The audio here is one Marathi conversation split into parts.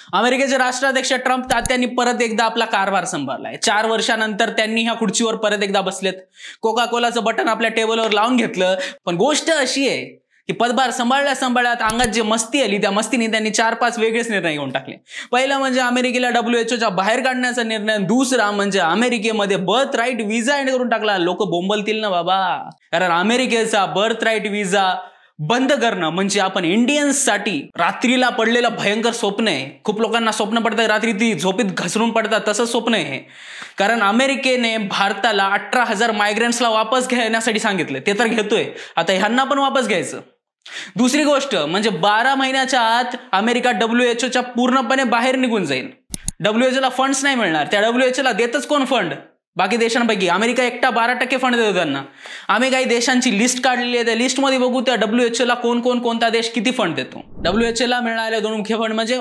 अमेरिकेचे राष्ट्राध्यक्ष ट्रम्प तात्यांनी परत एकदा आपला कारभार सांभाळलाय। 4 वर्षानंतर त्यांनी ह्या खुर्चीवर परत एकदा बसलेत। कोका कोलाचं बटन आपल्या टेबलवर लावून घेतलं। पण गोष्ट अशी आहे की पदभार सांभाळल्यात अंगात जे मस्ती आली त्या मस्तीने त्यांनी 4-5 वेगळेच निर्णय घेऊन टाकले। पहिला म्हणजे अमेरिकेला WHO बाहेर काढण्याचा निर्णय, दुसरा म्हणजे अमेरिकेमध्ये बर्थ राईट व्हिसा एंड करून टाकला। लोक बोंबलतील ना बाबा, कारण अमेरिकेचा बर्थ राईट व्हिसा बंद करणं म्हणजे आपण इंडियन्ससाठी रात्रीला पडलेलं भयंकर स्वप्न आहे। खूप लोकांना स्वप्न पडतात रात्री, ती झोपेत घसरून पडतात, तसं स्वप्न आहे। कारण अमेरिकेने भारताला 18,000 मायग्रंट्सला वापस घेण्यासाठी सांगितलं, ते तर घेतोय, आता ह्यांना पण वापस घ्यायचं। दुसरी गोष्ट म्हणजे 12 महिन्याच्या आत अमेरिका WHO पूर्णपणे बाहेर निघून जाईल। WHO ला फंड्स नाही मिळणार। त्या WHO ला देतच कोण फंड? बाकी देशांपैकी अमेरिका एकटा 12% फंड देतो त्यांना। आम्ही काही देशांची लिस्ट काढलेली आहे, त्या लिस्टमध्ये बघू त्या WHO ला कोणता देश किती फंड देतो। WHO ला मिळालेले 2 मुख्य फंड म्हणजे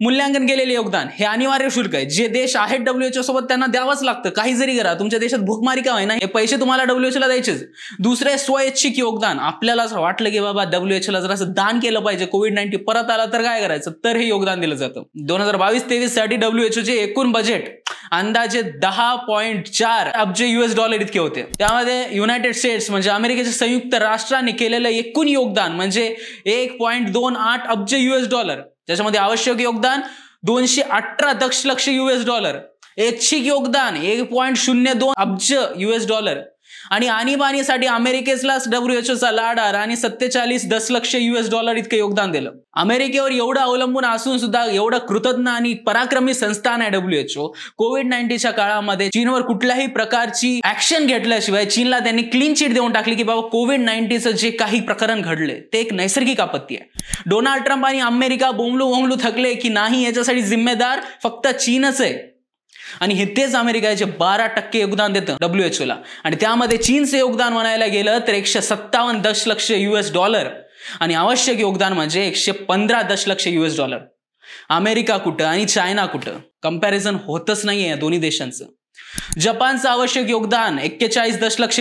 मूल्यांकन केलेले योगदान, हे अनिवार्य शुल्क आहे। जे देश आहेत WHO सोबत त्यांना द्यावंच लागतं, काही जरी करा, तुमच्या देशात भूकमारी का होईना हे पैसे तुम्हाला WHO ला द्यायचेच। दुसरे स्वैच्छिक योगदान, आपल्याला असं वाटलं की बाबा WHO ला जर असं दान केलं पाहिजे, कोविड-19 परत आला तर काय करायचं, तर हे योगदान दिलं जातं। 2022-23 साठी WHO चे एकूण बजेट अंदाजे $10.4 अब्ज इतके होते। त्यामध्ये युनायटेड स्टेट्स म्हणजे अमेरिकेच्या संयुक्त राष्ट्राने केलेलं एकूण योगदान म्हणजे $1.28 अब्ज, ज्याच्यामध्ये आवश्यक योगदान $218 दशलक्ष, ऐच्छिक योगदान $1.02 अब्ज आणि आणीबाणीसाठी अमेरिकेलाच WHOचा लाडार आणि $47 दशलक्ष इतकं योगदान दिलं। अमेरिकेवर एवढं अवलंबून असून सुद्धा एवढं कृतज्ञ आणि पराक्रमी संस्थान आहे WHO। कोविड-19च्या काळामध्ये चीनवर कुठल्याही प्रकारची ऍक्शन घेतल्याशिवाय चीनला त्यांनी क्लीन चिट देऊन टाकली की बाबा कोविड-19चं जे काही प्रकरण घडले ते एक नैसर्गिक आपत्ती आहे। डोनाल्ड ट्रम्प आणि अमेरिका बोंबलू थकले की नाही, याच्यासाठी जिम्मेदार फक्त चीनच आहे आणि हे तेच अमेरिकेचे 12% योगदान देतं WHO ला। आणि त्यामध्ये चीनचे योगदान म्हणायला गेलं तर $157 दशलक्ष आणि आवश्यक योगदान म्हणजे $115 दशलक्ष। अमेरिका कुठं आणि चायना कुठं, कंपॅरिझन होतच नाहीये या दोन्ही देशांचं। जपानचं आवश्यक योगदान $41 दशलक्ष,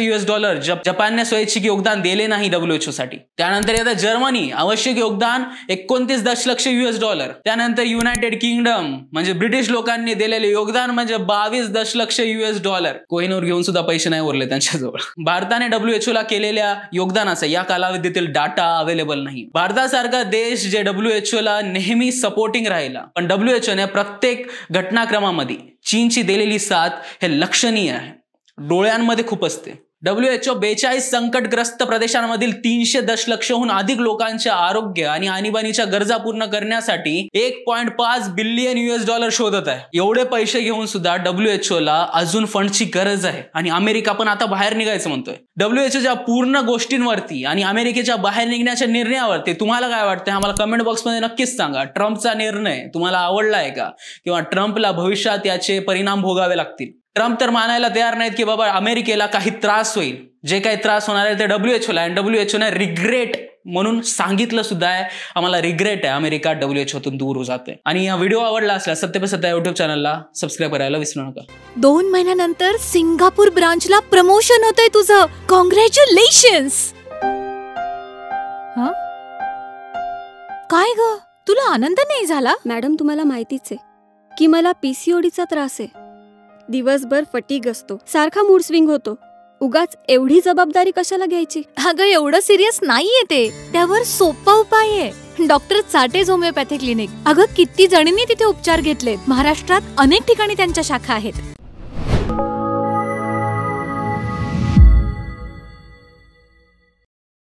जपानने स्वैच्छिक योगदान दिले नाही WHO साठी। त्यानंतर येतं जर्मनी, आवश्यक योगदान $29 दशलक्ष। त्यानंतर युनायटेड किंगडम म्हणजे ब्रिटिश लोकांनी दिलेले योगदान म्हणजे $22 दशलक्ष। कोहिनूर घेऊन सुद्धा पैसे नाही उरले त्यांच्याजवळ। भारताने WHO ला केलेल्या योगदानाचा या कालावधीतील डाटा अवेलेबल नाही। भारतासारखा देश जे WHO ला नेहमी सपोर्टिंग राहिला, पण WHO ने प्रत्येक घटनाक्रमामध्ये चीनची दिलेली साथ हे लक्षणीय आहे, डोळ्यांमध्ये खूप असते। WHO 42 संकटग्रस्त प्रदेशांमधील 300 दशलक्षहून अधिक लोकांच्या आरोग्य आणि आणीबाणीच्या गरजा पूर्ण करण्यासाठी $1.5 बिलियन शोधत आहे। एवढे पैसे घेऊन सुद्धा WHO ला अजून फंडची गरज आहे आणि अमेरिका पण आता बाहेर निघायचं म्हणतोय। WHOच्या पूर्ण गोष्टींवरती आणि अमेरिकेच्या बाहेर निघण्याच्या निर्णयावरती तुम्हाला काय वाटतं आम्हाला कमेंट बॉक्समध्ये नक्कीच सांगा। ट्रम्पचा निर्णय तुम्हाला आवडलाय का, किंवा ट्रम्पला भविष्यात याचे परिणाम भोगावे लागतील? ट्रम्प तर मानायला तयार नाहीत की बाबा अमेरिकेला काही त्रास होईल, जे काही त्रास होणार आहे ते WHO ला, आणि WHO ने रिग्रेट म्हणून सांगितलं सुद्धा आहे, आम्हाला रिग्रेट आहे, अमेरिका WHO दूर जाते। आणि हा व्हिडिओ आवडला असल्यास सत्य पे सत्य YouTube चॅनलला सबस्क्राईब करायला विसरू नका। 2 महिन्यानंतर सिंगापूर ब्रांचला प्रमोशन होतंय तुझं, कॉंग्रॅच्युलेशन्स। काय ग, तुला आनंद नाही झाला? मॅडम तुम्हाला माहितीच आहे की मला PCODचा त्रास आहे। दिवसभर फटीग असतो, सारखा मूड स्विंग होतो, उगाच एवढी जबाबदारी कशाला घ्यायची? अगं एवढं सिरियस नाहीये ते, त्यावर सोपा उपाय आहे, डॉक्टर चाटेज होमिओपॅथी क्लिनिक। अगं किती जणींनी तिथे उपचार घेतलेत, महाराष्ट्रात अनेक ठिकाणी त्यांच्या शाखा आहेत।